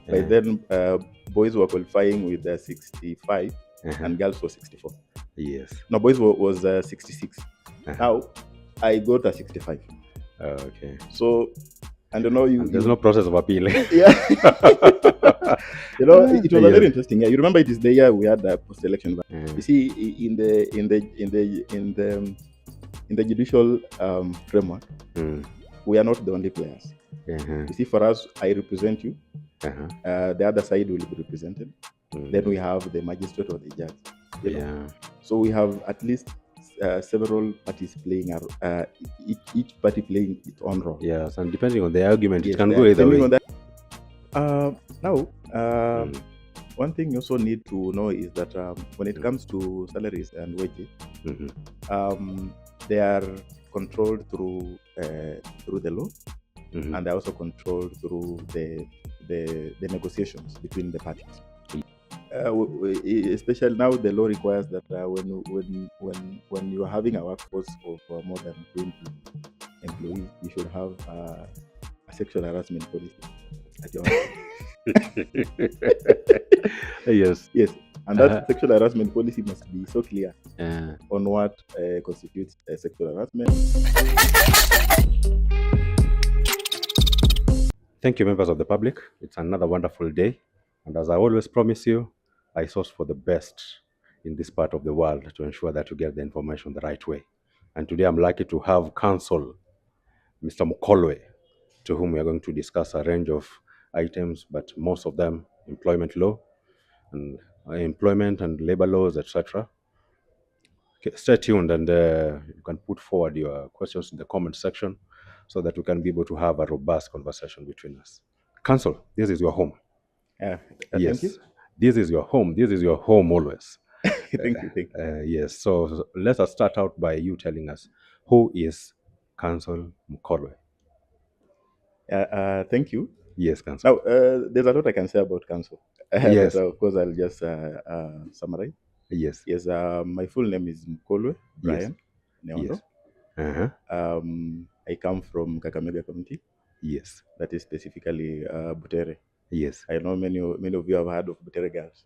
By then, boys were qualifying with 65 and girls were 64. Yes. No, boys was 66. Now, I got a 65. Okay. So, and there's no process of appeal. Yeah. It was a very interesting year. You remember it is the year we had the post-election. You see, in the judicial framework, we are not the only players. You see, for us, I represent you. The other side will be represented. Then we have the magistrate or the judge. Know? So we have at least several parties playing, each party playing its own role. Yes, and depending on the argument, it can go either way. Now, one thing you also need to know is that when it comes to salaries and wages, they are controlled through the law, and they're also controlled through the negotiations between the parties. Especially now, the law requires that when you are having a workforce of more than 20 employees, you should have a sexual harassment policy at your Yes. And that sexual harassment policy must be so clear on what constitutes sexual harassment. Thank you, members of the public. It's another wonderful day. And as I always promise you, I source for the best in this part of the world to ensure that you get the information the right way. And today I'm lucky to have counsel, Mr. MUKOLWE, to whom we are going to discuss a range of items, but most of them employment law and employment and labor laws, etc. Okay, stay tuned, and you can put forward your questions in the comment section so that we can be able to have a robust conversation between us. Counsel, this is your home. Yes. Thank you. This is your home. This is your home always. Thank you. Yes. So let us start out by you telling us, who is Counsel MUKOLWE? Thank you. Yes, Counsel. Now, there's a lot I can say about Counsel. Yes. But of course, I'll just summarize. Yes. Yes. My full name is MUKOLWE Brian Neondo. Yes. I come from Kakamega Community. Yes. That is specifically Butere. Yes. I know many of you have heard of Butere girls.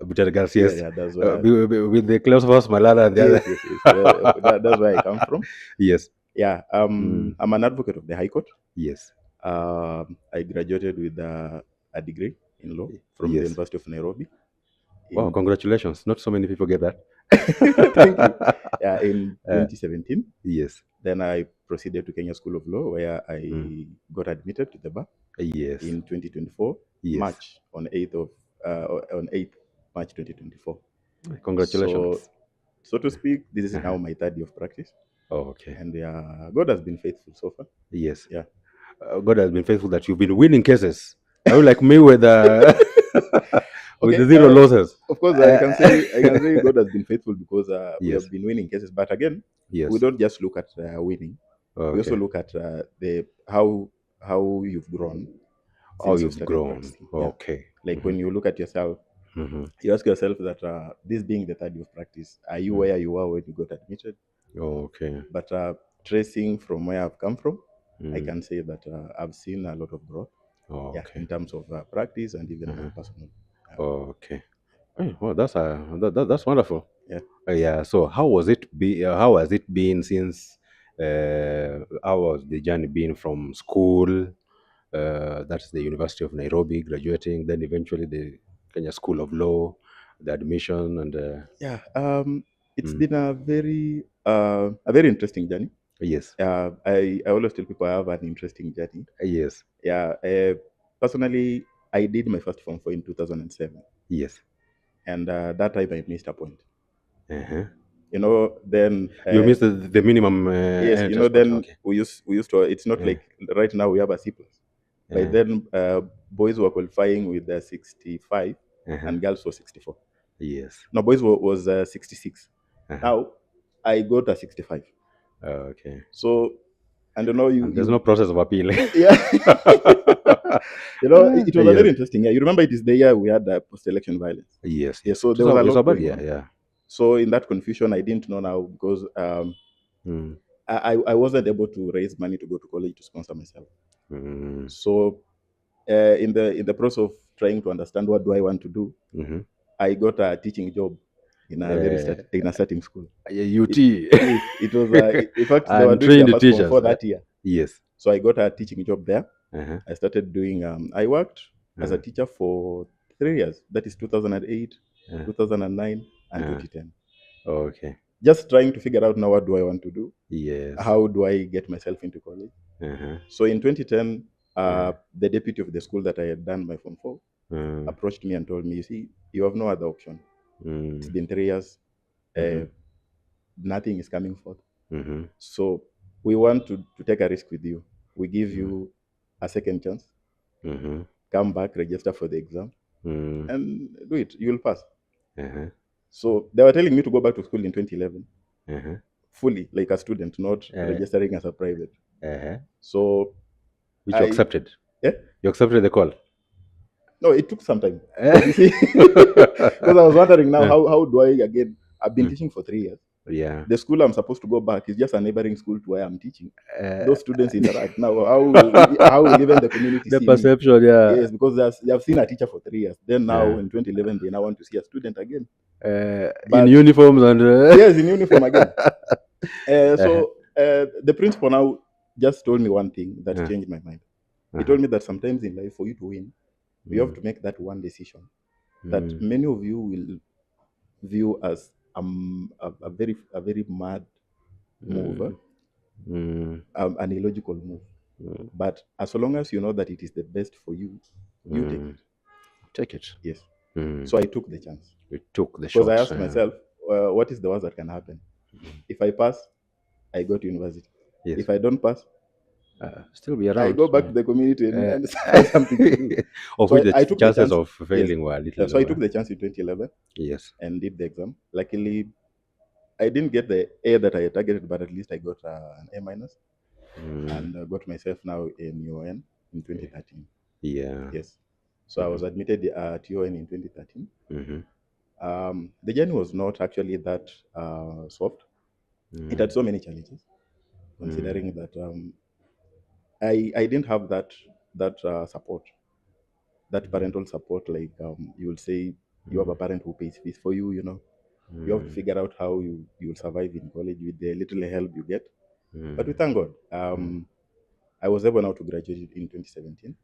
Butere girls, yes. Yeah, that's why with the close horse, Malala, and the other. Yes. That's where I come from. Yes. Yeah. I'm an advocate of the High Court. Yes. I graduated with a degree in law from the University of Nairobi. Wow, congratulations. Not so many people get that. Thank you. Yeah, in 2017. Yes. Then I proceeded to Kenya School of Law, where I got admitted to the bar. Yes. In 2024, March, on 8th March 2024. Congratulations. So to speak, this is now my third year of practice. Oh, okay. And God has been faithful so far. Yes. Yeah. God has been faithful that you've been winning cases. Are you like me with the zero losses? Of course, I can say God has been faithful because we have been winning cases. But again, we don't just look at winning. We also look at how you've grown. How you've grown. Okay. Like when you look at yourself, you ask yourself that this being the third year of practice, are you where you were when you got admitted? Okay. But tracing from where I've come from, I can say that I've seen a lot of growth. In terms of practice and even personal. Okay. Well, that's wonderful. Yeah. Yeah. So how has it been since? How was the journey been from school? That's the University of Nairobi, graduating, then eventually the Kenya School of Law, the admission, and it's been a very interesting journey. Yes. I always tell people I have an interesting journey. Yes. Yeah. Personally, I did my first Form 4 in 2007. Yes. And that time I missed a point. Then you missed the minimum. Yes. Then we used to. It's not like right now we have a C+. By then, boys were qualifying with 65 and girls were 64. Yes. No, boys was 66. Now I got a 65. Okay. So, and there's no process of appeal. Yeah. It was a very interesting year. You remember it is the year we had post-election violence. Yes. Yeah. So there was a lot going on. Yeah. So in that confusion, I didn't know now because I wasn't able to raise money to go to college to sponsor myself. So in the process of trying to understand what do I want to do, I got a teaching job in a in a starting school. UT. It was in fact they were doing their first form for that year. Yes. So I got a teaching job there. I started doing. I worked as a teacher for 3 years. That is 2008, 2009, and 2010. Okay. Just trying to figure out now what do I want to do. Yes. How do I get myself into college? So in 2010, the deputy of the school that I had done my Form 4 approached me and told me, you see, you have no other option. It's been 3 years. Nothing is coming forth. So we want to take a risk with you. We give you a second chance. Come back, register for the exam, and do it. You'll pass. So they were telling me to go back to school in 2011, fully like a student, not registering as a private. So which you accepted? Yeah, you accepted the call. No, it took some time. You see, because I was wondering now how do I again? I've been teaching for 3 years. Yeah. The school I'm supposed to go back is just a neighboring school to where I'm teaching. Those students interact now. How will even the community the see perception? Me? Yeah. Yes, because they have seen a teacher for 3 years. Then now in 2011 they now want to see a student again. In uniforms and yes, in uniform again. So the principal now just told me one thing that changed my mind. He told me that sometimes in life, for you to win, you have to make that one decision that many of you will view as a very mad move, an illogical move. But as long as you know that it is the best for you, you take it. Take it. Yes. So I took the chance. You took the shot. Because I asked myself, what is the worst that can happen? If I pass, I go to university. Yes. If I don't pass, still be around. I go back to the community and find something to do. Of so which the took chances the chance, of failing were a little So I took the chance in 2011. Yes. And did the exam. Luckily, I didn't get the A that I had targeted, but at least I got an A minus. And got myself now in UON in 2013. Yeah. Yes. So I was admitted at UON in 2013. The journey was not actually that soft. It had so many challenges, considering that I didn't have that support, that parental support. Like you will say, you have a parent who pays fees for you. You know, you have to figure out how you will survive in college with the little help you get. But we thank God. I was able now to graduate in 2017.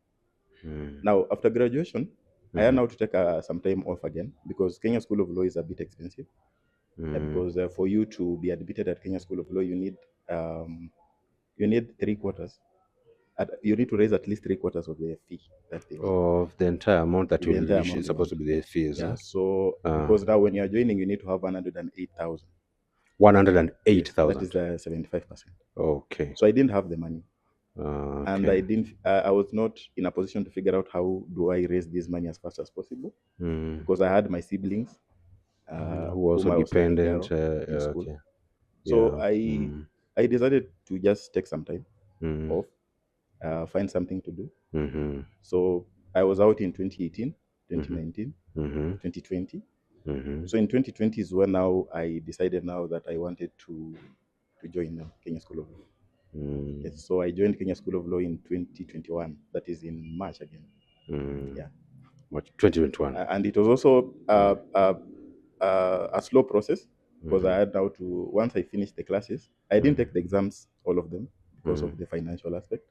Now after graduation, I had now to take some time off again because Kenya School of Law is a bit expensive. Because for you to be admitted at Kenya School of Law, you need 3/4. You need to raise at least 3/4 of the fee that they want. Of the entire amount that is supposed to be the fees. Yeah. So because now when you are joining, you need to have 108,000. 108,000. Yes, that is 75%. Okay. So I didn't have the money. Okay. And I didn't. I was not in a position to figure out how do I raise this money as fast as possible, because I had my siblings who also dependent in school. Okay. So I decided to just take some time off, find something to do. So I was out in 2018, 2019, 2020. So in 2020 is when now I decided now that I wanted to join Kenya School of Law. Yes, so I joined Kenya School of Law in 2021. That is in March again. Yeah, March 2021. And it was also a slow process because I had now to, once I finished the classes, I didn't take the exams, all of them, because of the financial aspect.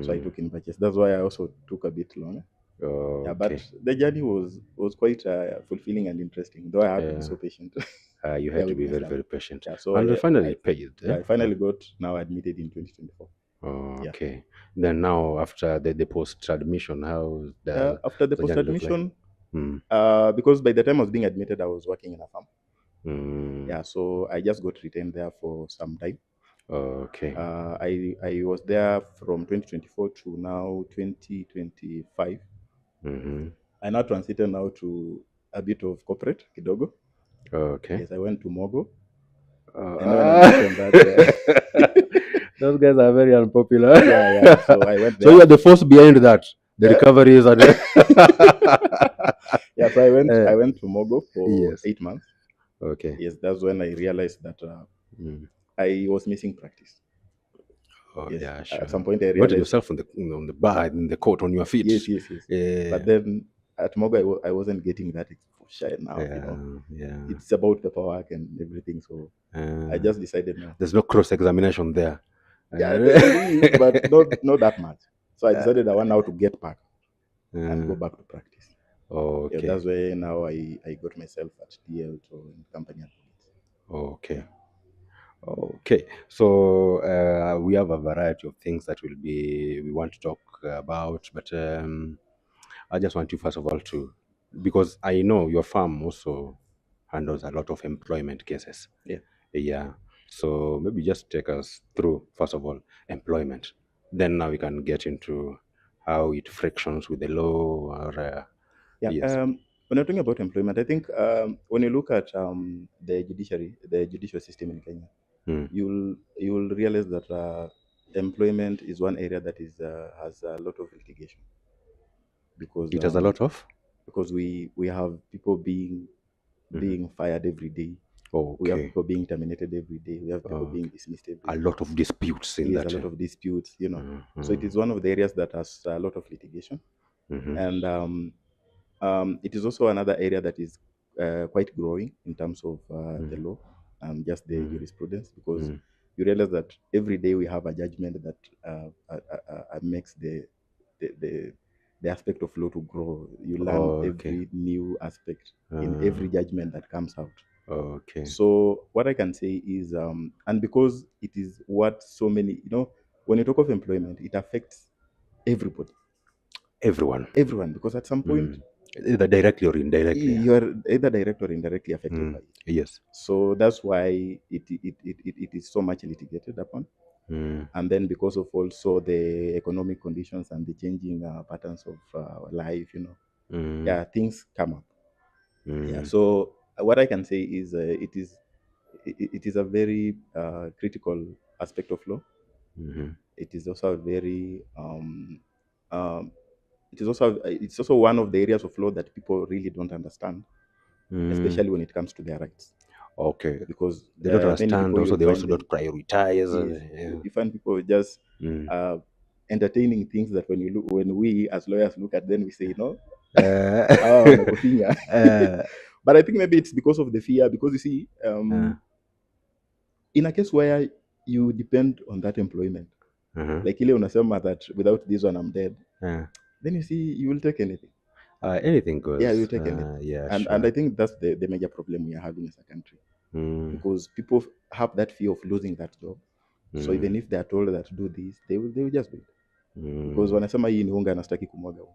So I took in batches. That's why I also took a bit longer. Yeah, but the journey was quite fulfilling and interesting, though I had to be so patient. You had to be very, very patient. Yeah, so and finally paid. Yeah, I finally got now admitted in 2024. Okay. Yeah. Then now after the post-admission, how after the post-admission, because by the time I was being admitted, I was working in a farm. Yeah, so I just got retained there for some time. Okay. I was there from 2024 to now 2025. I now transited now to a bit of corporate, kidogo. Okay. Yes, I went to Mogo. And when I mentioned that, those guys are very unpopular. Yeah. So I went there. So you are the force behind that. The recoveries are there. Yeah, so I went to Mogo for 8 months. Okay. Yes, that's when I realized that I was missing practice. Yeah, sure. At some point I realized. You got yourself on the bar, in the court, on your feet. Yes. But then at Moga, I wasn't getting that exposure enough. It's about paperwork and everything. So I just decided no. There's no cross-examination there. Yeah, there is, but not that much. So I decided I want now to get back and go back to practice. Okay. Yeah, that's why now I got myself at DL to company advocates. Okay. Okay. So we have a variety of things that we want to talk about, but I just want you first of all to, because I know your firm also handles a lot of employment cases. Yeah. Yeah. So maybe just take us through first of all employment. Then now we can get into how it frictions with the law or yes. When you're talking about employment, I think when you look at the judicial system in Kenya, you'll realize that employment is one area that has a lot of litigation because It has a lot of because we have people being fired every day. Okay. We have people being terminated every day. We have people being dismissed every day. A lot of disputes in that. A lot of disputes, So it is one of the areas that has a lot of litigation, and it is also another area that is quite growing in terms of the law and just the jurisprudence, because you realize that every day we have a judgment that makes the aspect of law to grow. You learn every new aspect in every judgment that comes out. Okay. So what I can say is, and because it is what so many, when you talk of employment, it affects everybody. Everyone, because at some point, either directly or indirectly, you are either directly or indirectly affected by it. Yes. So that's why it is so much litigated upon. And then because of also the economic conditions and the changing patterns of life, things come up. Yeah. So what I can say is it is a very critical aspect of law. It is also a very it's also one of the areas of law that people really don't understand, especially when it comes to their rights. Okay. Because they don't understand. Also, they also don't prioritize. You find people just entertaining things that when we as lawyers look at them, we say no. But I think maybe it's because of the fear. Because you see, in a case where you depend on that employment, like ile unasema that without this one I'm dead, then you see you will take anything. Anything goes. Yeah, you take anything. And I think that's the major problem we are having as a country, because people have that fear of losing that job. So even if they are told that do this, they will just do it, because wanasema hii ni unga nastaki kumwaga unga.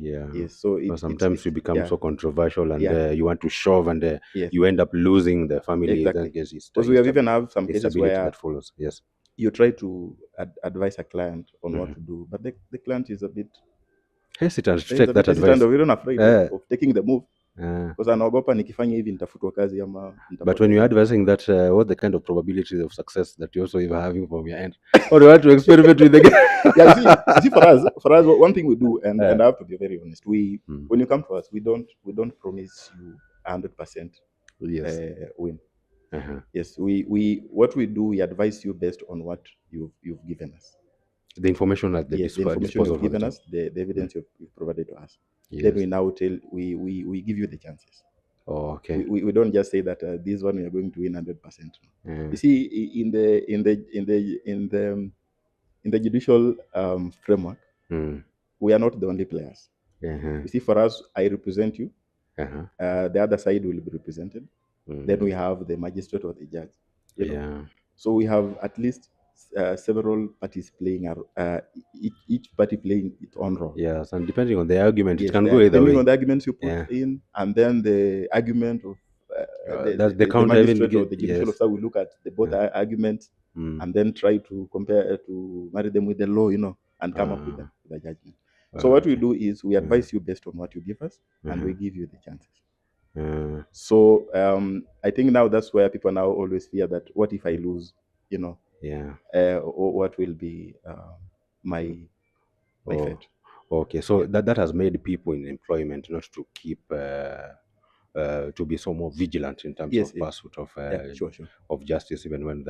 Yeah. Yes. So sometimes you become so controversial and you want to shove and you end up losing the family. Exactly. Because we have even have some cases where that follows. Yes. You try to advise a client on what to do, but the client is a bit hesitant to take that advice. Or even afraid of taking the move. Because anaogopa nikifanya hivi nitafutwa kazi ama. But when you're advising that, what the kind of probability of success that you also even having from your end, or you want to experiment with the guy? Yeah, see, for us, one thing we do, and I have to be very honest, when you come to us, we don't promise you 100% win. Yes, what we do, we advise you based on what you've given us. The information that the information you've given us, the evidence you've provided to us. Yes. Then we now we give you the chances. Okay. We don't just say that this one we are going to win 100%. You see, in the judicial framework, we are not the only players. You see, for us, I represent you. The other side will be represented. Then we have the magistrate or the judge. So we have at least several parties playing, each party playing its own role. Yes, and depending on the argument, it can go either way. Depending on the arguments you put in, and then the argument of the magistrate or the judicial officer will look at both arguments and then try to compare to marry them with the law, and come up with the judgment. So what we do is we advise you based on what you give us, and we give you the chances. So I think now that's where people now always fear that what if I lose, what will be my fate. Okay, so that has made people in employment not to keep to be so more vigilant in terms of pursuit of of justice, even when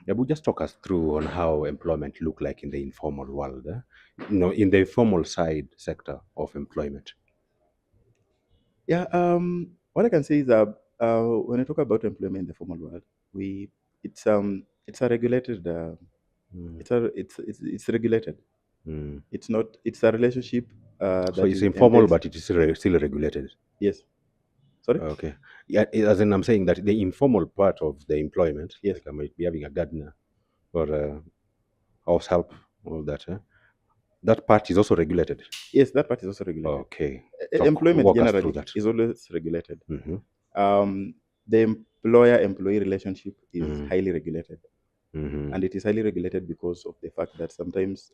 but just talk us through on how employment look like in the informal world, in the informal side sector of employment. Yeah. What I can say is that when I talk about employment in the formal world, it's a regulated. It's regulated. It's not. It's a relationship So that it's informal, entails. but it is still regulated. Yes. Sorry. Okay. Yeah, as in I'm saying that the informal part of the employment, Yes. like I might be having a gardener or a house help, all that. That part is also regulated. Yes, that part is also regulated. Okay. Employment walk us through generally that. is always regulated. The employer-employee relationship is highly regulated. And it is highly regulated because of the fact that sometimes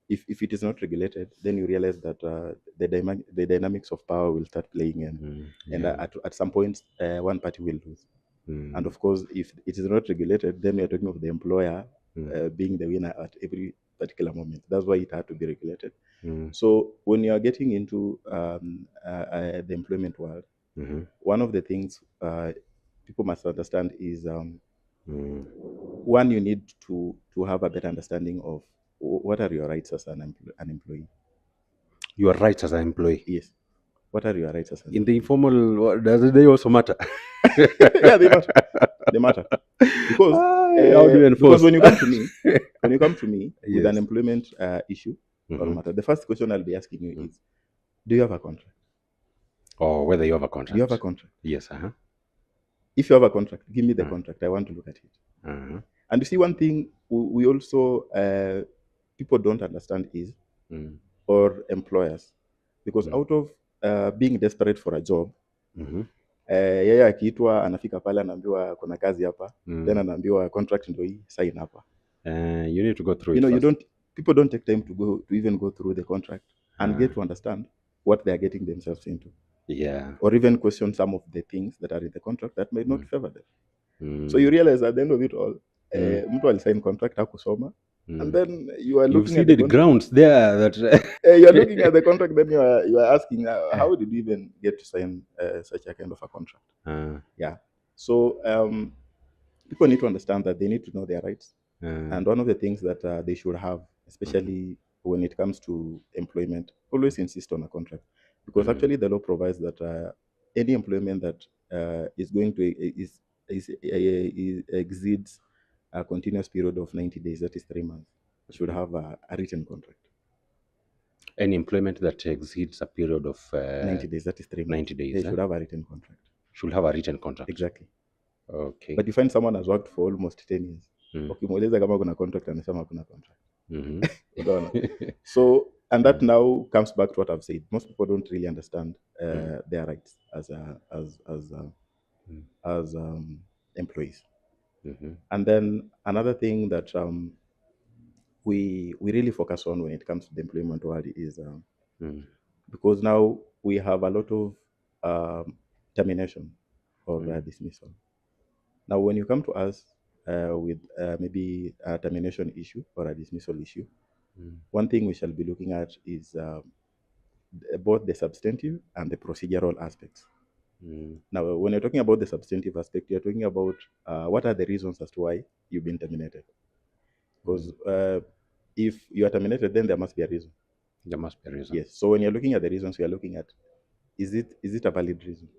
if it is not regulated, then you realize that the dynamics of power will start playing in. And at some point, one party will lose. And of course, if it is not regulated, then we are talking of the employer being the winner at every particular moment. That's why it had to be regulated. So when you are getting into the employment world, one of the things people must understand is one, you need to have a better understanding of what are your rights as an employee. Your rights as an employee. Yes. What are your rights as an in the informal? Does they also matter? Yeah, they matter. They matter because how do you enforce? Because when you come to me with an employment issue or matter, the first question I'll be asking you is, do you have a contract? Or whether you have a contract. Do you have a contract? Yes. If you have a contract, give me the contract. I want to look at it. And you see, one thing we also people don't understand is, or employers, because out of being desperate for a job, yeye akiitwa anafika pale anaambiwa kuna kazi hapa, then anaambiwa contract ndio hii, sign hapa. You need to go through it first. People don't take time to even go through the contract and get to understand what they are getting themselves into. Yeah. Or even question some of the things that are in the contract that may not favor them. So you realize at the end of it all, mtu alisign contract hakusoma, and then you are looking at the grounds there that you are looking at the contract, then you are asking, how did you even get to sign such a kind of a contract? Yeah. So people need to understand that they need to know their rights. And one of the things that they should have, especially when it comes to employment, always insist on a contract, because actually the law provides that any employment that is going to exceeds a continuous period of 90 days, that is 3 months, should have a written contract. Any employment that exceeds a period of 90 days, that is 3 months. 90 days. They should have a written contract. Should have a written contract. Exactly. Okay. But you find someone has worked for almost 10 years. Ukimuuliza kama kuna contract, anasema kuna contract. So, and that now comes back to what I've said. Most people don't really understand their rights as employees. And then another thing that we really focus on when it comes to the employment world is because now we have a lot of termination or dismissal. Now, when you come to us with maybe a termination issue or a dismissal issue, one thing we shall be looking at is both the substantive and the procedural aspects. Now, when you're talking about the substantive aspect, you're talking about what are the reasons as to why you've been terminated. Because if you are terminated, then there must be a reason. There must be a reason. Yes. So when you're looking at the reasons, you're looking at, is it a valid reason?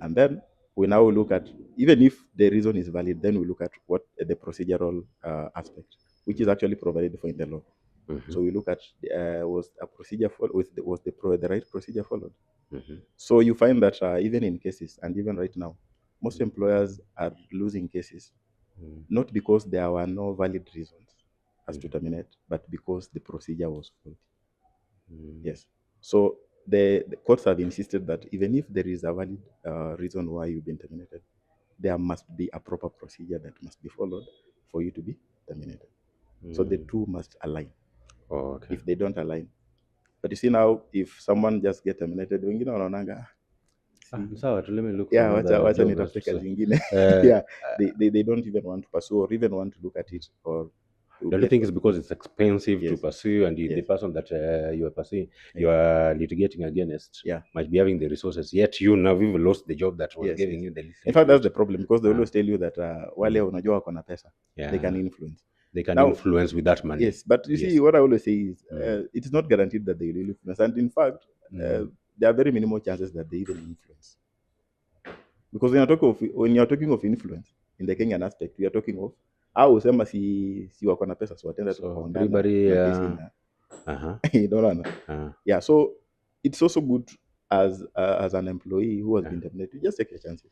And then we now look at, even if the reason is valid, then we look at what the procedural aspect, which is actually provided for in the law. So we look at was a procedure was the right procedure followed. So you find that even in cases, and even right now, most employers are losing cases, not because there were no valid reasons as to terminate, but because the procedure was faulty. Yes. So the courts have insisted that even if there is a valid reason why you've been terminated, there must be a proper procedure that must be followed for you to be terminated. So the two must align. Okay. If they don't align, but you see now, if someone just get terminated, wengine wanaonanga, so let me look. Yeah, wacha nitafute kazi ingine. Yeah, they don't even want to pursue or even want to look at it. Or the only thing is because it's expensive to pursue, and the person that you are pursuing, you are litigating against, might be having the resources. Yet you now even lost the job that was giving you the. In fact, that's the problem, because they always tell you that wale unajua wako na pesa, they can influence. They can influence with that money. Yes, but you see, what I always say is, it is not guaranteed that they will influence. And in fact, there are very minimal chances that they even influence. Because when you're talking of influence in the Kenyan aspect, we are talking of usema si wako na pesa, so watenda tukaongana na kesi na you don't know. Yeah, so it's also good as an employee who has been terminated, you just take your chances.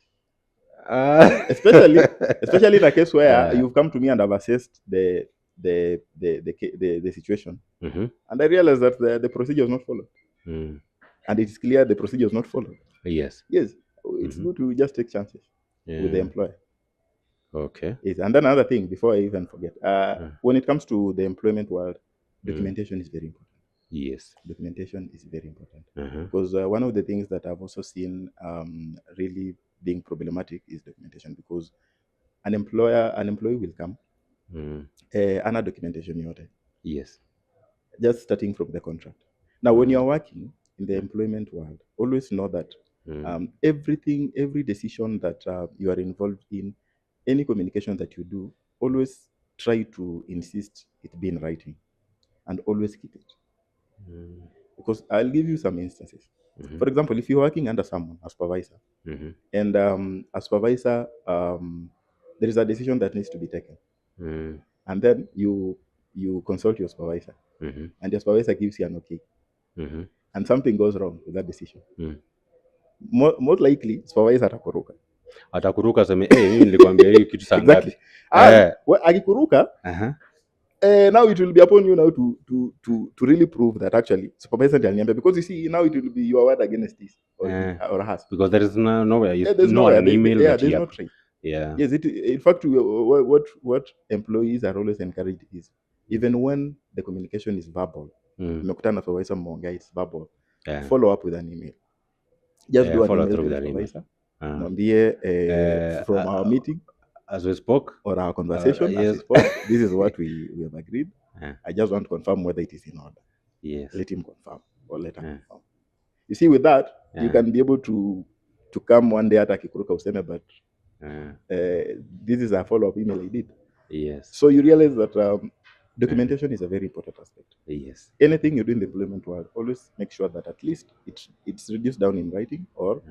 Especially in a case where you've come to me and I've assessed the situation, and I realized that the procedure was not followed, and it's clear the procedure was not followed. Yes, it's good to just take chances with the employer. Okay. Yes. And then another thing, before I even forget, when it comes to the employment world, documentation is very important. Yes, documentation is very important, because one of the things that I've also seen really being problematic is documentation, because an employee will come ana documentation yote. Yes, just starting from the contract. Now, when you're working in the employment world, always know that every decision that you are involved in, any communication that you do, always try to insist it be in writing, and always keep it. Because I'll give you some instances. For example, if you're working under someone, a supervisor, and a supervisor, there is a decision that needs to be taken, and then you consult your supervisor, and your supervisor gives you an okay, and something goes wrong with that decision, most likely supervisor atakuruka sema mimi nilikwambia hii kitu saa ngapi. Akikuruka, now it will be upon you now to really prove that actually supervisor aliniambia, because you see now it will be your word against this or hers, because there is nowhere an email that there's no trace. Yes, in fact, what employees are always encouraged is, even when the communication is verbal, mmekutana supervisor mmeongea, it's verbal, follow up with an email. Just do an email to the supervisor, mwambie from our meeting as we spoke, or our conversation yes. As we spoke, this is what we have agreed. I just want to confirm whether it is in order. Yes. Let him confirm, or let her confirm. You see, with that, you can be able to come one day hata kikuruka useme, but this is a follow-up email I did. Yes. So you realize that documentation is a very important aspect. Yes. Anything you do in the employment world, always make sure that at least it's reduced down in writing, or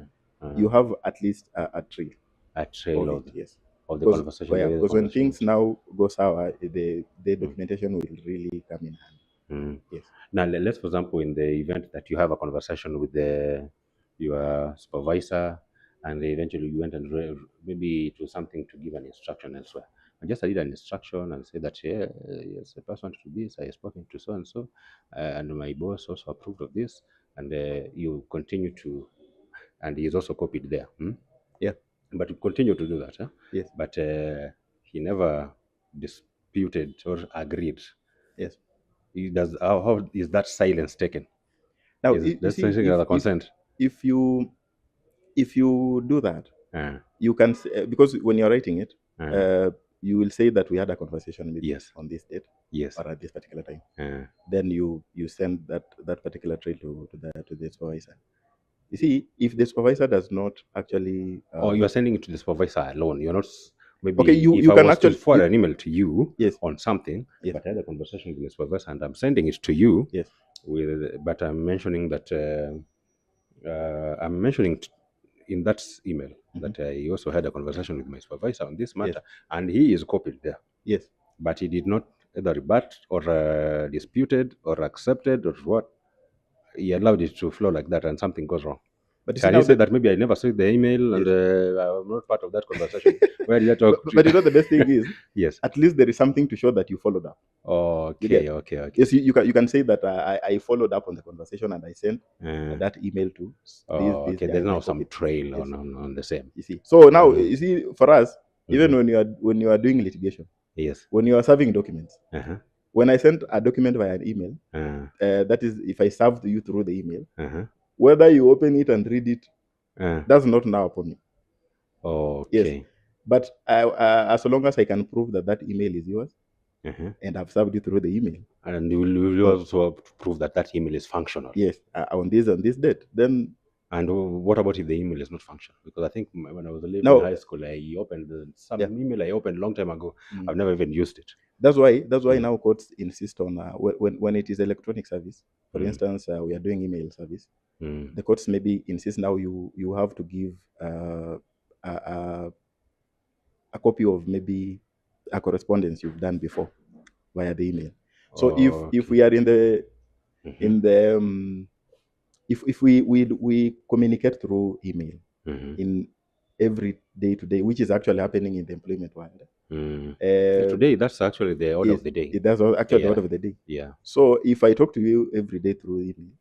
you have at least a trail. A trail of it, yes. Of the conversation. Because when things now go sour, the documentation will really come in handy. Yes. Now, let's, for example, in the event that you have a conversation with your supervisor, and eventually you went and maybe it was something to give an instruction elsewhere. I just did an instruction and say that, yes, the person to this, I have spoken to so and so, and my boss also approved of this, and you continue to, and he is also copied there. Yeah. But you continue to do that. Yes. But he never disputed or agreed. Yes. He does. How is that silence taken? Now, that's something other consent. If you do that, you can say, because when you're writing it, you will say that we had a conversation maybe on this date, or at this particular time. Then you send that particular trail to the supervisor. You see, if the supervisor does not actually, or you are sending it to the supervisor alone, you're not. Maybe okay, you can actually forward an email to you on something, but I had a conversation with the supervisor and I'm sending it to you. Yes. But I'm mentioning that in that email that I also had a conversation with my supervisor on this matter, and he is copied there. Yes. But he did not either rebut or disputed or accepted or what. He allowed it to flow like that, and something goes wrong. But can you say that maybe I never saw the email and I'm not part of that conversation? Where did I talk? But you know, the best thing is, yes, at least there is something to show that you followed up. Okay. Yes, you can say that I followed up on the conversation and I sent that email to this. Okay, there's now some trail on the same. You see, so now you see, for us, even when you are doing litigation, yes, when you are serving documents. When I sent a document via an email, that is, if I served you through the email, whether you open it and read it, that's not now upon me. Okay. Yes. But as long as I can prove that email is yours, and I've served you through the email, and you will also prove that email is functional. Yes, on this date, then. And what about if the email is not functional? Because I think when I was in high school, I opened some email I opened a long time ago. I've never even used it. That's why now courts insist on when it is electronic service. For instance, we are doing email service. the courts maybe insist now you have to give a copy of maybe a correspondence you've done before via the email. So if we are in the if we communicate through email in every day to day, which is actually happening in the employment world. Today, that's actually the order of the day. That's actually the order of the day. Yeah. So if I talk to you every day through email,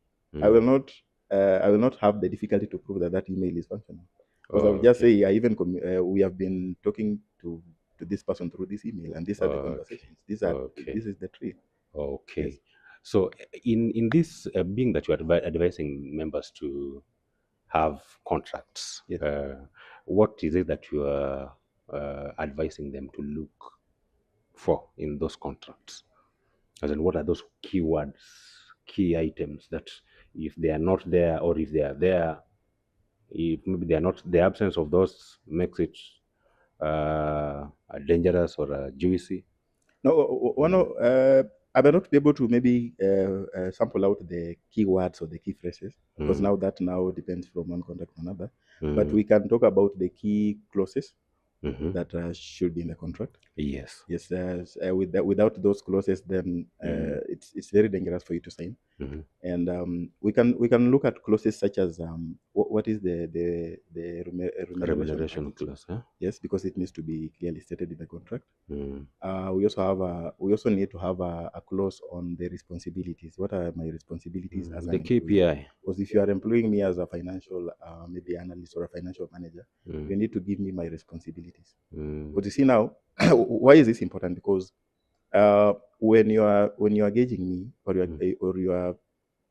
I will not have the difficulty to prove that email is functional, because I will just say we have been talking to this person through this email, and these are the conversations. This is the truth. Okay. Yes. So in this being that you are advising members to have contracts, yes. What is it that you are advising them to look for in those contracts? As in, what are those keywords, key items that if they are not there, or if they are there, if maybe they are not, the absence of those makes it dangerous or juicy? No, I may not be able to maybe sample out the keywords or the key phrases, because now depends from one contract to another. But we can talk about the key clauses that should be in the contract. Yes. Yes. Without those clauses, then it's very dangerous for you to sign. And we can look at clauses such as what is the remuneration clause? Huh? Yes, because it needs to be clearly stated in the contract. We also need to have a clause on the responsibilities. What are my responsibilities as the KPI? Because if you are employing me as a financial maybe analyst or a financial manager, you need to give me my responsibilities. But you see now, why is this important? Because when you are gauging me, or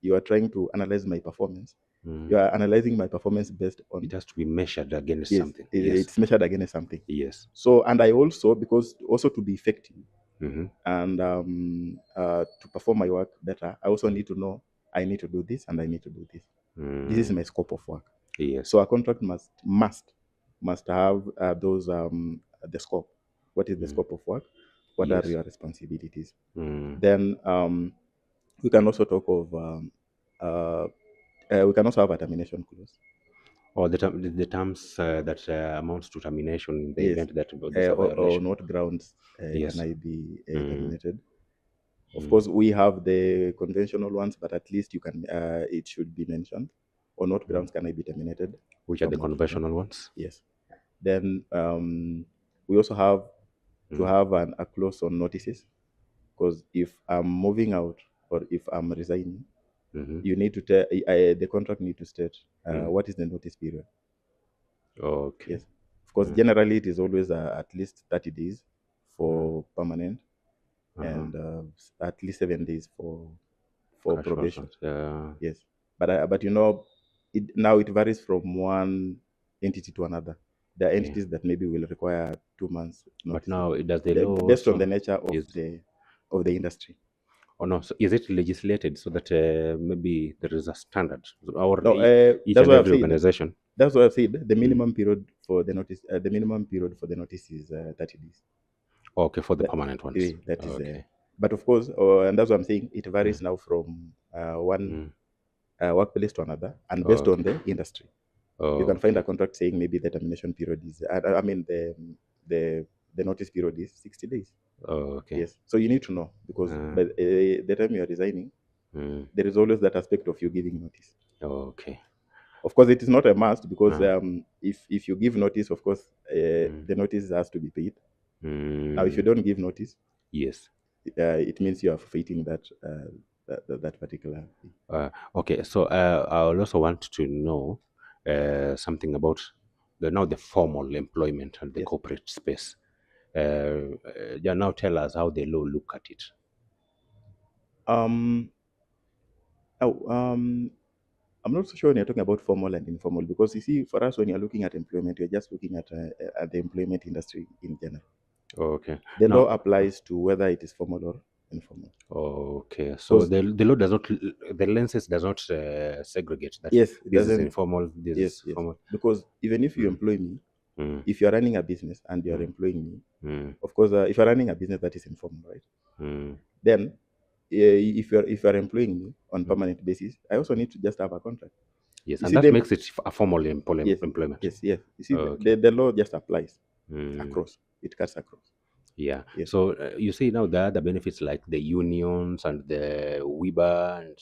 you are trying to analyze my performance, you are analyzing my performance based on, it has to be measured against something. It's measured against something. Yes. So, and I also, because also to be effective and to perform my work better, I also need to know I need to do this and I need to do this. This is my scope of work. Yes. So a contract must have those the scope. What is the scope of work? What are your responsibilities? Then we can also talk of we can also have a termination clause. Or the terms that amounts to termination in the event that or what grounds can I be terminated. Of course, we have the conventional ones, but at least you can it should be mentioned. On what grounds can I be terminated? Which are the conventional ones? Yes. Then we also have to have a clause on notices, because if I'm moving out or if I'm resigning, you need to tell the contract need to state what is the notice period. Okay. Yes. Of course, generally it is always at least 30 days for permanent, and at least 7 days for probation. Yes. But you know, now it varies from one entity to another. There are entities that maybe will require 2 months notice. But now it does the law based on the nature of the industry. Oh no, so is it legislated so that maybe there is a standard? Or each and every organization? That's what I've said. The minimum period for the notice, is 30 days. Okay, for the permanent ones. That is. But of course, and that's what I'm saying. It varies now from one workplace to another, and based on the industry. You can find a contract saying maybe the termination period is. The notice period is 60 days. Okay. Yes. So you need to know, because by the time you are resigning, there is always that aspect of you giving notice. Okay. Of course, it is not a must, because if you give notice, of course, the notice has to be paid. Now, if you don't give notice, yes, it means you are forfeiting that particular thing. Okay. So I also want to know something about the formal employment and the corporate space. Now tell us how the law look at it. I'm not so sure when you're talking about formal and informal, because you see, for us, when you're looking at employment, you're just looking at the employment industry in general. Okay. The law applies to whether it is formal or informal. Okay. So the law does not, the lenses does not segregate that. Yes, it this doesn't. Is informal. This is formal. Because even if you employ me, if you're running a business and you're employing me, of course, if you're running a business that is informal, right? Then if you're employing me on permanent basis, I also need to just have a contract. Yes, You and see that them, makes it a formal yes, employment. yes, yes. You see, Okay. the law just applies across. It cuts across. Yeah. Yes. So you see now the other benefits like the unions and the WIBA and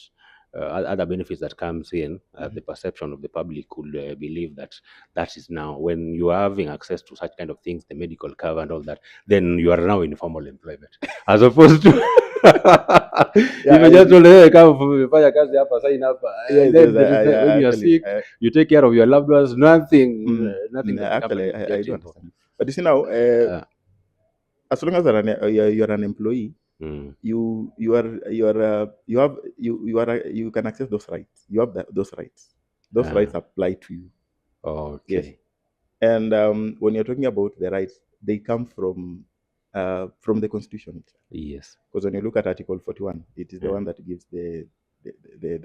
other benefits that comes in, the perception of the public could believe that that is now when you are having access to such kind of things, the medical cover and all that, then you are now in formal employment as opposed to if you just told hey, come fanya kazi hapa sign up, Yes, then yes, there is when you are sick, you take care of your loved ones, nothing that the company will get I do involved. understand. But you see now, as long as you're an employee, you can access those rights. You have those rights. Those rights apply to you. Okay. Yes. And when you're talking about the rights, they come from the Constitution itself. Yes. Because when you look at Article 41, it is the one that gives the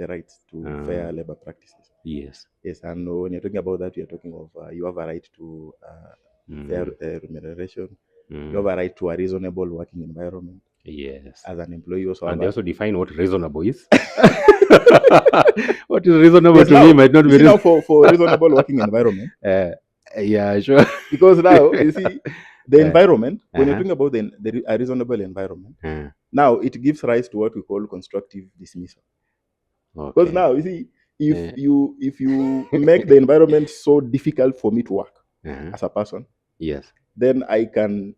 rights to fair labor practices. Yes. Yes, and when you're talking about that, you're talking of you have a right to fair remuneration. You have a right to a reasonable working environment. Yes. As an employee, also and have they also define what reasonable is. What is reasonable to now, me might not be now for reasonable working environment. Yeah, sure. Because now you see the environment, when you're talking about a reasonable environment, now it gives rise to what we call constructive dismissal. Because now you see, if you make the environment so difficult for me to work as a person, yes, then I can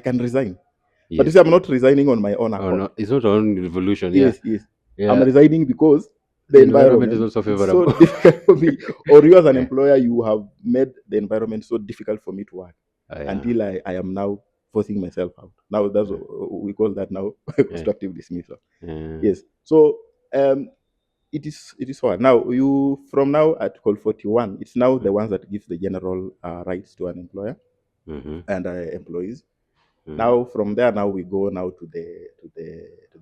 resign. yes. But you see, I'm not resigning on my own accord. No, it's not on revolution. Yes, yes. Yeah. I'm resigning because the environment is also favorable. so difficult for me. Or you as an employer, you have made the environment so difficult for me to work until I am now forcing myself out. Now that's what we call that now constructive dismissal. Yes. So it is hard. Now you from now Article 41, it's now the ones that gives the general rights to an employer and employees. Now from there, now we go now to the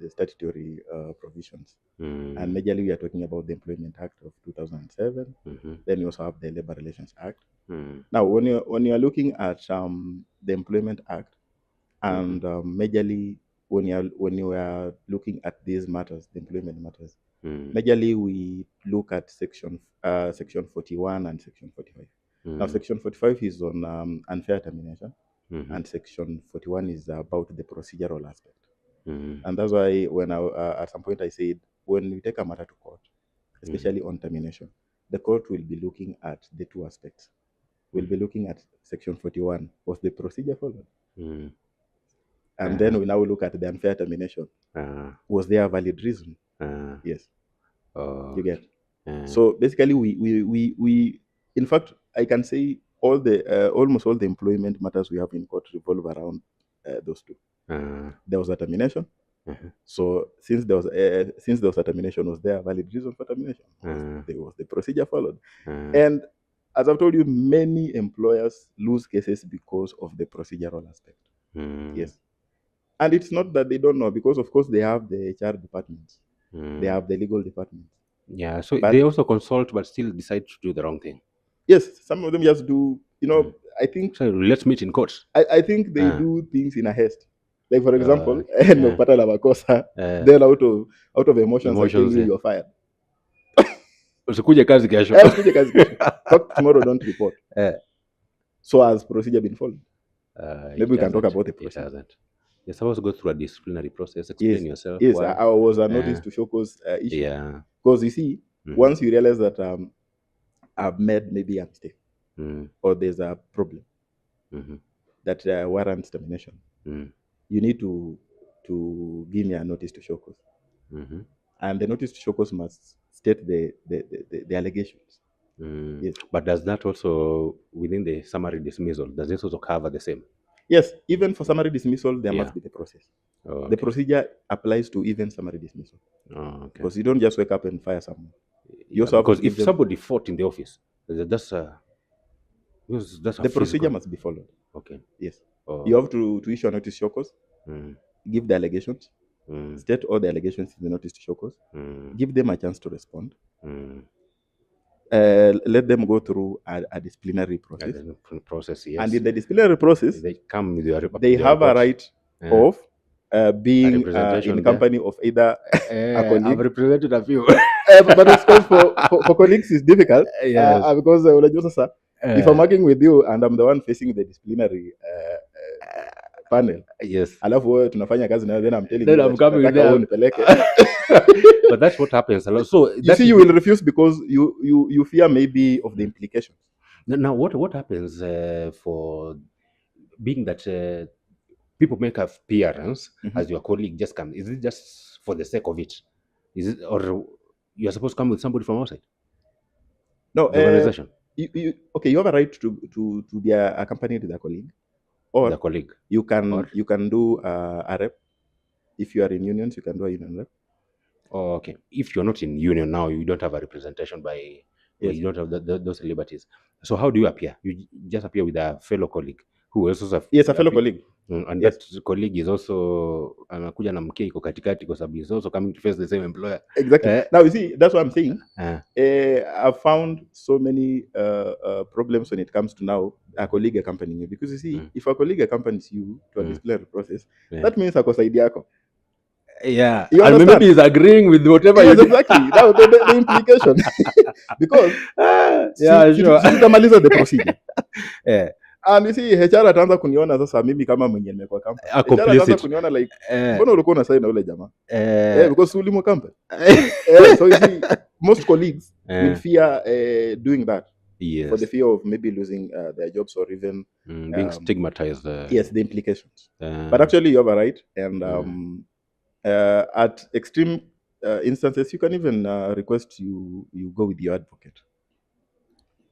statutory provisions, and majorly we are talking about the Employment Act of 2007. Then you also have the Labor Relations Act. Now, when you are looking at the Employment Act, and majorly when you are looking at these matters, the employment matters, majorly we look at section 41 and section 45. Now, section 45 is on unfair termination. And section 41 is about the procedural aspect. And that's why when at some point I said, when we take a matter to court, especially on termination, the court will be looking at the two aspects. We'll be looking at section 41, was the procedure followed? And then we now look at the unfair termination. Was there a valid reason? Yes. You get. So basically, we in fact, I can say all the almost all the employment matters we have in court revolve around those two. There was a termination. So since there was a termination, was there a valid reason for termination? There was the procedure followed. And as I've told you, many employers lose cases because of the procedural aspect. Yes. And it's not that they don't know, because of course they have the HR departments, they have the legal departments. Yeah, so they also consult but still decide to do the wrong thing. Yes, some of them just do, I think. So let's meet in court. I think they do things in a haste. Like, for example, pata la makosa, then out of emotions, I tell you, you're fired. Usikuje kazi kesho. Talk tomorrow, don't report. So has procedure been followed? Maybe we can talk about the procedure. It hasn't. You're supposed to go through a disciplinary process, explain yourself. Yes, I was a notice to show cause issue. Yeah. Because you see, once you realize that I've made maybe a mistake, or there's a problem that warrants termination, you need to give me a notice to show cause. And the notice to show cause must state the allegations. Yes. But does that also, within the summary dismissal, does this also cover the same? Yes, even for summary dismissal, there must be the process. Okay. The procedure applies to even summary dismissal. Because you don't just wake up and fire someone. You also because if somebody fought in the office, that's the procedure must be followed. Okay. Yes. You have to issue a notice to show cause, give the allegations, state all the allegations in the notice to show cause, give them a chance to respond. Let them go through a disciplinary process. Yes. And in the disciplinary process, they come with they have a right of being in company of either a colleague. I've represented a few. But of course, for colleagues, it's difficult. Yes. Because if I'm working with you and I'm the one facing the disciplinary panel, yes, alafu wewe tunafanya kazi nayo, then I'm telling then you I'm coming with them. But that's what happens a lot. So you see, you will refuse because you fear maybe of the implications. Now, what happens for being that people make appearance as your colleague just come? Is it just for the sake of it? Is it, or you're supposed to come with somebody from outside? No, the organization. You have a right to be accompanied with a colleague, or the colleague. You can do a rep. If you are in unions, you can do a union rep. Oh, okay. If you're not in union now, you don't have a representation by. Yes. You don't have those liberties. So how do you appear? You just appear with a fellow colleague who also a fellow colleague. And that colleague is also anakuja na mke iko katikati because he's also coming to face the same employer. Exactly. Now you see, that's what I'm saying. I've found so many problems when it comes to now a colleague accompanying you, because you see, if a colleague accompanies you to a disciplinary process, that means ako side yako. Yeah, and maybe he's agreeing with whatever you do. Exactly. Now the implication, because sure. Tutamaliza the procedure. And you see, HR ataanza kuniona sasa mimi kama mwenye nimekuwa company. HR ataanza kuniona like, mbona ulikuwa unasaini na ule jamaa? Because ulimo company. So you see, most colleagues will fear doing that. Yes. For the fear of maybe losing their jobs or even being stigmatized. Yes, the implications. But actually, you have a right, and at extreme instances, you can even request you go with your advocate.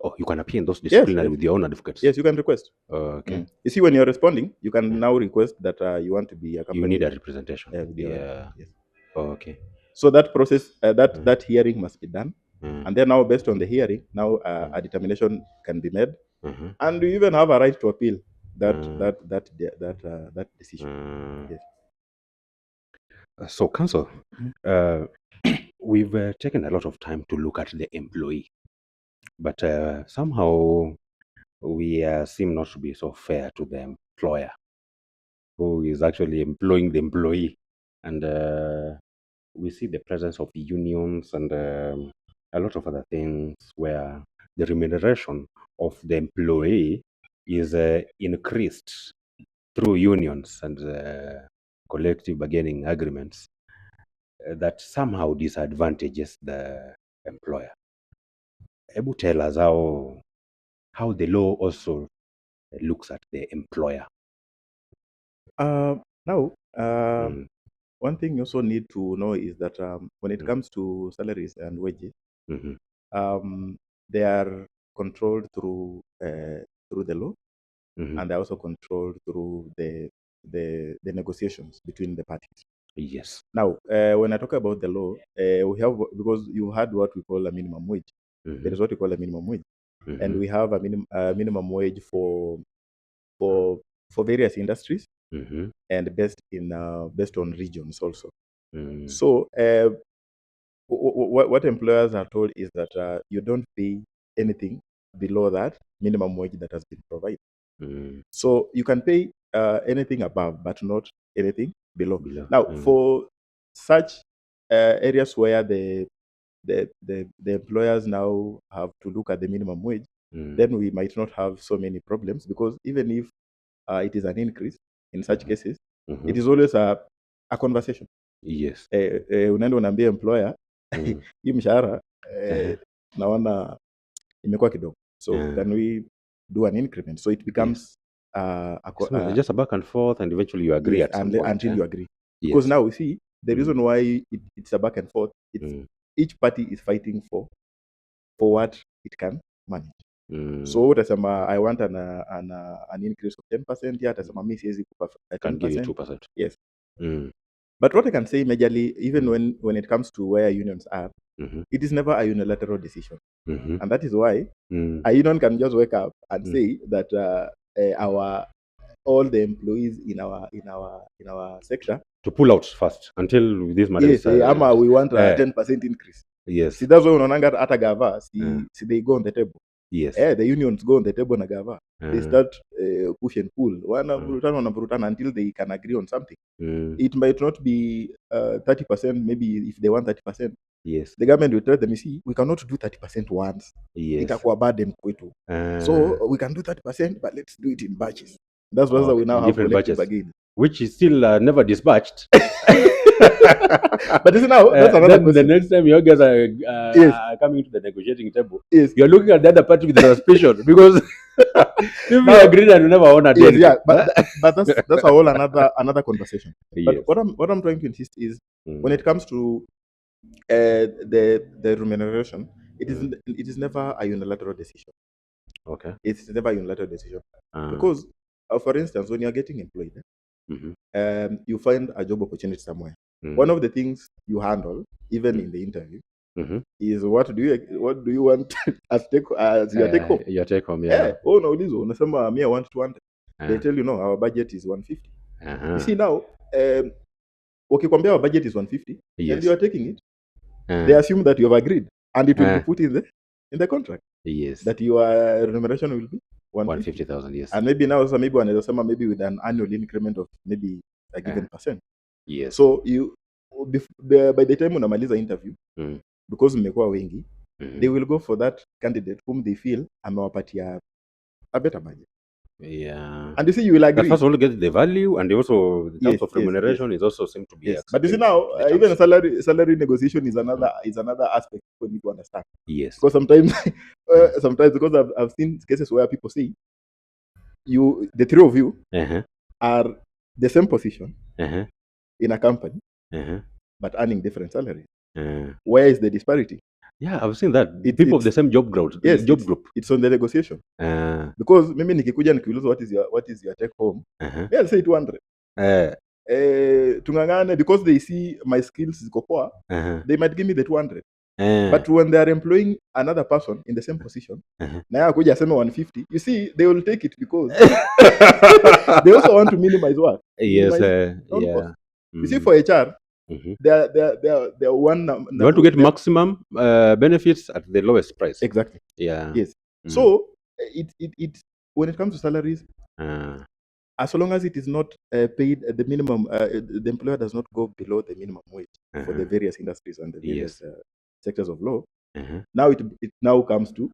Oh, you can appear in those disciplinary with your own advocates. Yes, you can request. Okay. You see, when you're responding, you can now request that you want to be accompanied. You need a representation. Yes. Oh, okay. So that process, that hearing must be done, and then now based on the hearing, now a determination can be made, and you even have a right to appeal that decision. Yes. So, Council, we've taken a lot of time to look at the employee, but somehow we seem not to be so fair to the employer, who is actually employing the employee. And we see the presence of unions and a lot of other things where the remuneration of the employee is increased through unions and collective bargaining agreements that somehow disadvantages the employer. Ebu tell us how the law also looks at the employer. Now, one thing you also need to know is that when it comes to salaries and wages, they are controlled through the law, and they're also controlled through the negotiations between the parties. Yes. Now, when I talk about the law, we have, because you had what we call a minimum wage. There is what we call a minimum wage, and we have a minimum wage for various industries, and based on regions also. So, what employers are told is that you don't pay anything below that minimum wage that has been provided. So you can pay anything above, but not anything below. Now, for such areas where the employers now have to look at the minimum wage, then we might not have so many problems, because even if it is an increase in such cases, it is always a conversation. Yes. Unaenda unaambia employer hii mshahara naona imekuwa kidogo, so can we do an increment? So it becomes just a back and forth, and eventually you agree at some point, until you agree. Because now we see the reason why it's a back and forth. It's each party is fighting for what it can manage. So utasema I want an increase of 10%. Yeah, utasema mimi siwezi kupa 10%. Can give you 2%. Yes. But what I can say majorly, even when it comes to where unions are, it is never a unilateral decision, and that is why a union can just wake up and say that all the employees in our sector to pull out first until this matter is we want a 10% increase. Yes. See, that's why unaonanga hata gava see they go on the table. Yes. The unions go on the table na gava. They start push and pull. Wanavurutana until they can agree on something. It might not be 30%, maybe if they want 30%. Yes. The government will tell them, you see, we cannot do 30% once. Yes. Itakuwa burden kwetu. So we can do 30%, but let's do it in batches. That's why we now have collective bargaining. Which is still never dispatched. But this is now, that's another question. The next time you guys are coming to the negotiating table, you're looking at the other party with suspicion because if we agreed and we never won a deal. Yeah, but that's a whole another conversation. Yes. But what I'm trying to insist is when it comes to the remuneration, it is never a unilateral decision. Okay. It's never a unilateral decision because, for instance, when you're getting employed, you find a job opportunity somewhere. One of the things you handle, even in the interview, is what do you want as your take home? Your take home, yeah. Oh no, this one. I want 200. They tell you no, our budget is 150. You see now, okay, our budget is 150, and you are taking it. They assume that you have agreed, and it will be put in the contract. Yes. That your remuneration will be 150,000. Yes. And maybe now, maybe with an annual increment of maybe a given percent. Yes. So you, by the time unamaliza interview, because mmekuwa wengi, they will go for that candidate whom they feel amewapatia a better budget. Yeah. And you see, you will agree. But first of all, get the value, and also the terms of remuneration is also seem to be. But you see now, even salary negotiation is another aspect people need to understand. Yes. Because sometimes because I've seen cases where people say, the three of you are the same position in a company, but earning different salaries. Where is the disparity? Yeah, I've seen that. People of the same job group. Yes, group. It's on the negotiation. Because mimi nikikuja nikiuliza what is your take home? I'll say 200. Tungangane, because they see my skills ziko poa, they might give me the 200. But when they are employing another person in the same position, na akuja aseme 150, you see, they will take it because they also want to minimize what? Yes, yeah. You see, for HR, they are one. They want to get maximum benefits at the lowest price. Exactly. Yeah. Yes. So it when it comes to salaries, as long as it is not paid the minimum, the employer does not go below the minimum wage for the various industries and the various sectors of law. Now it now comes to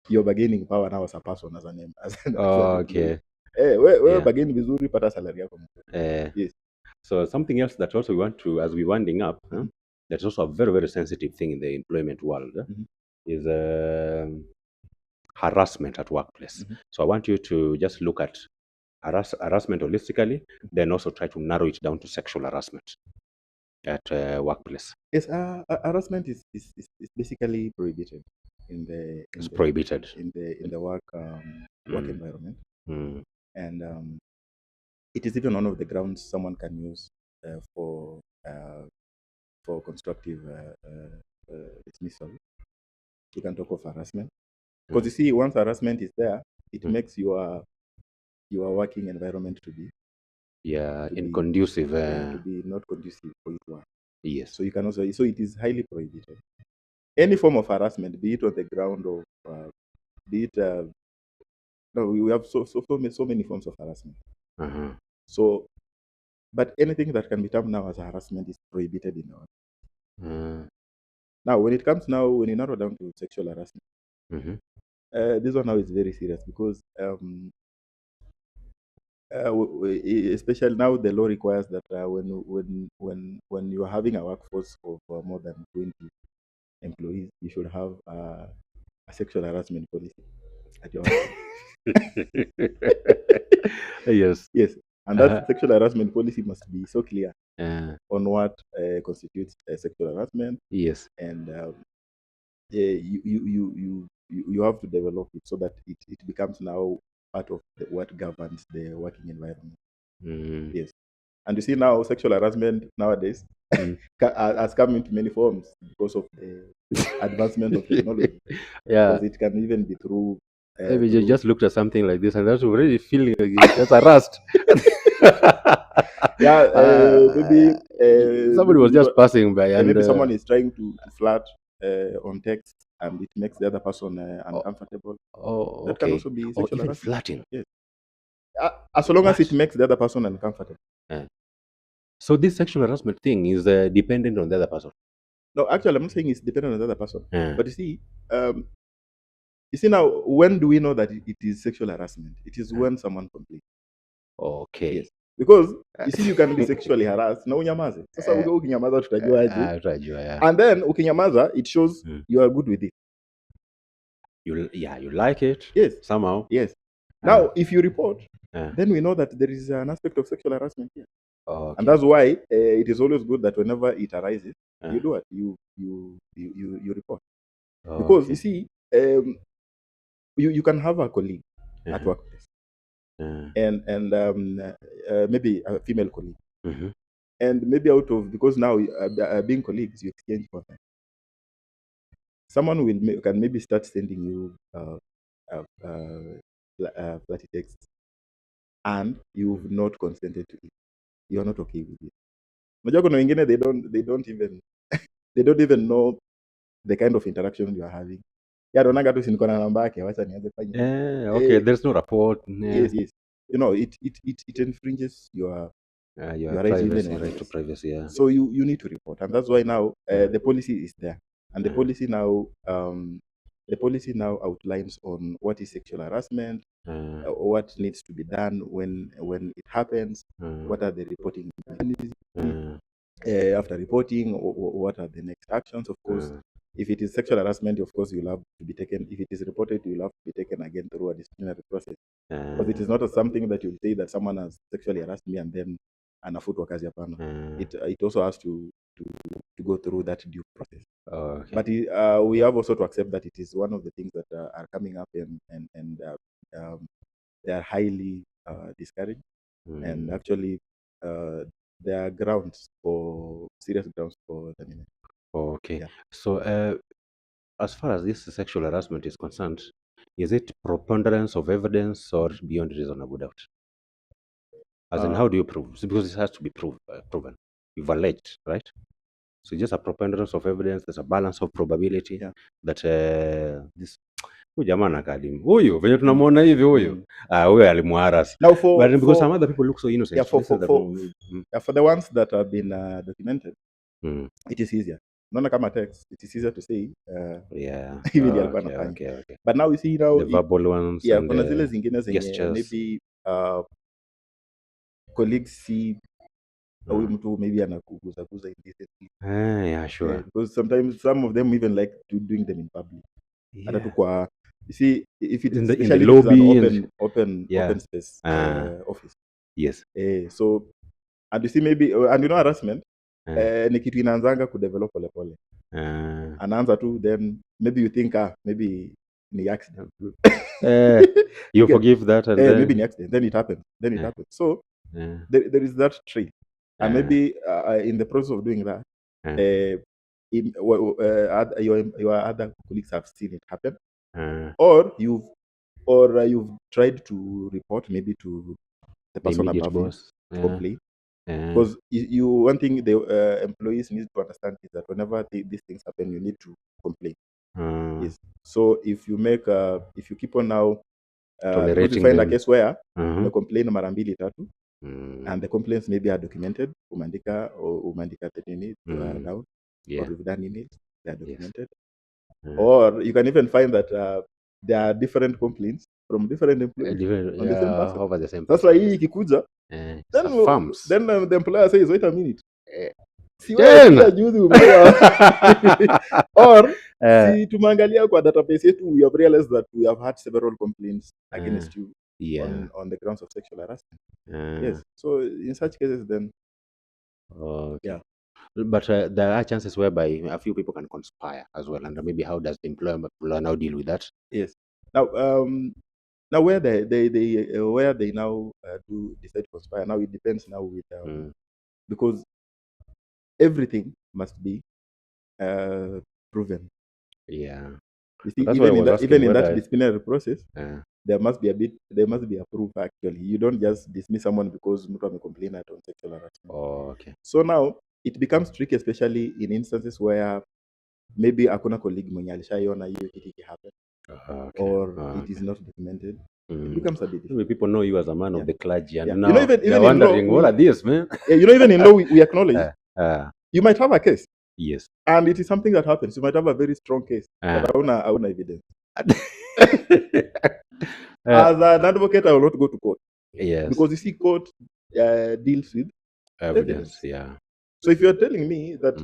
your bargaining power now as a person, as a name. Okay. Wewe bargain vizuri, pata salary yako. Yes. So something else that also we want to, as we're winding up, that's also a very, very sensitive thing in the employment world, is harassment at workplace. So I want you to just look at harassment holistically, then also try to narrow it down to sexual harassment at workplace. Yes, harassment is basically prohibited in the work environment, and it is even one of the grounds someone can use for constructive dismissal. You can talk of harassment because you see, once harassment is there, it makes your working environment to be inconducive, to be not conducive for it to work. Yes. So you can also, so it is highly prohibited. Any form of harassment, be it on the ground or be it no, we have so many forms of harassment. So, but anything that can be termed now as a harassment is prohibited in our. Now, when you narrow down to sexual harassment, this one now is very serious because especially now the law requires that when you are having a workforce of more than 20 employees, you should have a sexual harassment policy at your Yes. And that sexual harassment policy must be so clear on what constitutes sexual harassment. Yes. And you have to develop it so that it becomes now part of what governs the working environment. Yes. And you see now sexual harassment nowadays has come into many forms because of the advancement of technology. Because it can even be through maybe you just looked at something like this and that's already feeling like it's harassed. Maybe somebody was just passing by and maybe someone is trying to flirt on text and it makes the other person uncomfortable. Oh, That can okay. also be Or sexual even harassment. flirting. Yes. As long as What? it makes the other person uncomfortable. So this sexual harassment thing is dependent on the other person. No, actually, I'm not saying it's dependent on the other person. But you see now, when do we know that it is sexual harassment? It is when someone complains. Okay. Yes. Because you see, you can be sexually harassed na unyamaze. Sasa ukinyamaza tutajuaje? Utajua, yeah. And then ukinyamaza, it shows you are good with it. You like it. Yes. Somehow. Yes. Now, if you report, then we know that there is an aspect of sexual harassment here. Okay. And that's why it is always good that whenever it arises, you do it. You report. Because you see, you can have a colleague at workplace, and maybe a female colleague, and maybe because now being colleagues, you exchange content. Someone can maybe start sending you flatty texts, and you've not consented to it. You're not okay with it. Unajua kuna wengine they don't even know the kind of interaction you are having. Yeah, anaonaga tu si niko na namba yake, wacha nianze fanya. Okay, there's no rapport. Yes. You know, it infringes your rights, even right to privacy. Yeah. So you need to report, and that's why now the policy is there, and the policy now outlines on what is sexual harassment, what needs to be done when it happens, what are the reporting mechanisms, after reporting, what are the next actions. Of course, if it is sexual harassment, of course, you'll have to be taken. If it is reported, you'll have to be taken again through a disciplinary process. Because it is not something that you'll say that someone has sexually harassed me and then anafutwa kazi hapana. It also has to go through that due process. Okay. But we have also to accept that it is one of the things that are coming up, and they are highly discouraged. And actually, there are serious grounds for termination. Okay. Yeah. So, as far as this sexual harassment is concerned, is it preponderance of evidence or beyond reasonable doubt? As in, how do you prove? Because it has to be proven. You've alleged, right? So just a preponderance of evidence. There's a balance of probability that this huyu jamaa na kadimu huyu venye tunamwona hivi huyu huyu alimuharas. But because some other people look so innocent. For the ones that have been documented, it is easier. Naona kama text, it is easier to say hivi ndio alikuwa anafanya. But now you see the verbal ones, kuna zile zingine zenye maybe colleagues see huyu mtu maybe anakuguza indecently. Sure. Because sometimes some of them even like doing them in public. Hata tu kwa, you see, if it is especially in an open space office. Yes. So, and you see maybe, and you know harassment, ni kitu inaanzanga kudevelop polepole. Anaanza tu, then maybe you think maybe ni accident. You forgive that, and then maybe ni accident, then it happens. So there is that tree, and maybe in the process of doing that, your other colleagues have seen it happen, or you've tried to report maybe to the person above you to complain. Because one thing the employees need to understand is that whenever these things happen, you need to complain. Yes. So if you keep on now because you find a case where you complain mara mbili tatu, and the complaints maybe are documented, umandika 30 minutes down, or you've done emails, they are documented. Or you can even find that there are different complaints from different employees on the same person. Over the same person. That's why hii ikikuja, then the employer says, wait a minute, si wewe pia juzi umekuwa or si tumeangalia kwa database yetu, we have realized that we have had several complaints against you on the grounds of sexual harassment. Yes. So in such cases, then yeah. But there are chances whereby a few people can conspire as well, and maybe how does the employer now deal with that? Yes. Now where they now do decide to conspire, now it depends now with because everything must be proven. Yeah. You see, even in that disciplinary process, there must be a proof actually. You don't just dismiss someone because mtu amecomplain on sexual harassment. Okay. So now it becomes tricky, especially in instances where maybe hakuna colleague mwenye alishaiona hiyo kitu happen, or it is not documented. It becomes a bit difficult. People know you as a man of the clergy, and now you know, even they're wondering, what are these, man? You know, even in law, we acknowledge you might have a case. Yes. And it is something that happens. You might have a very strong case, but I own evidence. As an advocate, I will not go to court. Yes. Because you see, court deals with evidence. Yeah. So if you're telling me that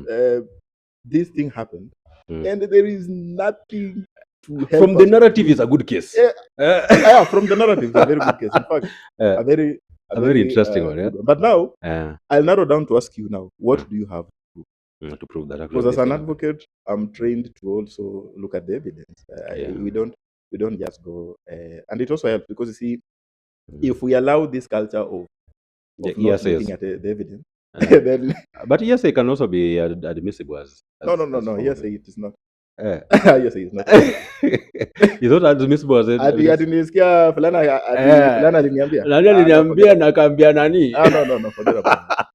this thing happened, and there is nothing to help from the narrative, is a good case. From the narrative, it's a very good case. In fact, a very interesting one. Yeah. But now, I'll narrow down to ask you now, what do you have to prove that? Because as an advocate, I'm trained to also look at the evidence. We don't just go, and it also helps because you see, if we allow this culture of not looking at the evidence, then but hearsay can also be admissible as no. Hearsay it is not. Hearsay is not. It's not admissible as nisikia fulana aliniambia. Nani aliniambia na kaambia nani? No, forget about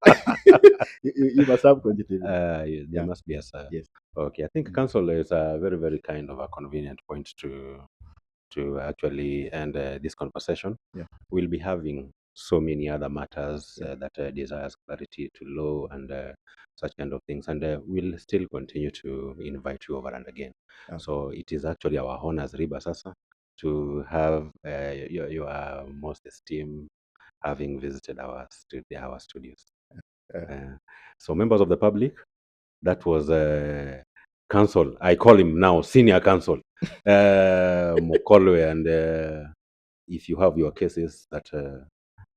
it. You must have conjunctive. Yes, there must be a yes. Okay, I think counsel is a very, very kind of a convenient point to actually end this conversation. Yeah. We'll be having so many other matters that desires clarity to law and such kind of things, and we'll still continue to invite you over and again. So it is actually our honor as Riba Sasa to have your most esteemed having visited our studios. So members of the public, that was counsel. I call him now senior counsel, MUKOLWE, and if you have your cases that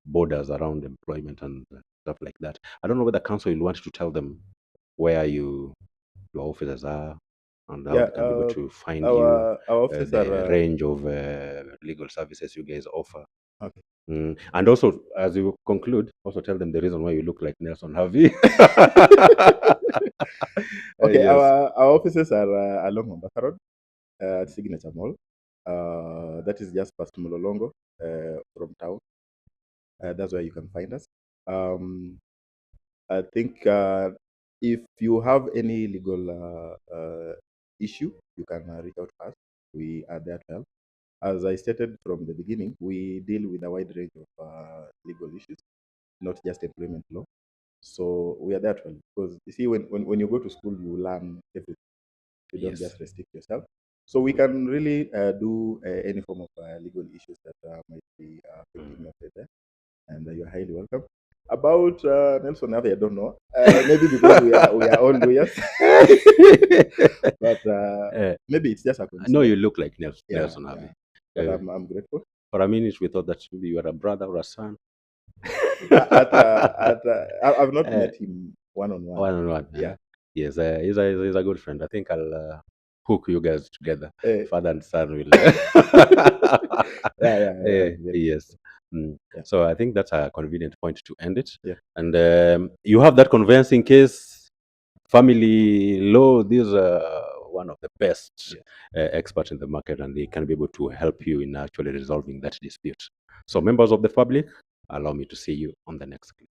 borders around employment and stuff like that, I don't know whether counsel will want to tell them where your officers are and how they can be able to find our officers the range of legal services you guys offer. Okay. And also, as you conclude, also tell them the reason why you look like Nelson Harvey. Okay, yes. Our offices are along Mombasa Road at Signature Mall. That is just past Mololongo from town. That's where you can find us. I think if you have any legal issue, you can reach out to us. We are there to help. As I stated from the beginning, we deal with a wide range of legal issues, not just employment law. So we are there to help, because you see, when you go to school, you learn everything. You don't just restrict yourself. So we can really do any form of legal issues that might be affecting your there, and you're highly welcome. About Nelson Harvey, I don't know. Maybe because we are all lawyers, but maybe it's just a coincidence. I know you look like Nelson Harvey. But I'm grateful. For a minute, we thought that maybe you were a brother or a son. I've not met him one-on-one. One-on-one. Yeah. Yes, he's a good friend. I think I'll hook you guys together. Father and son will. Yes. So I think that's a convenient point to end it. Yeah. And you have that conveyancing case, family law. These are one of the best experts in the market, and they can be able to help you in actually resolving that dispute. So members of the public, allow me to see you on the next clip.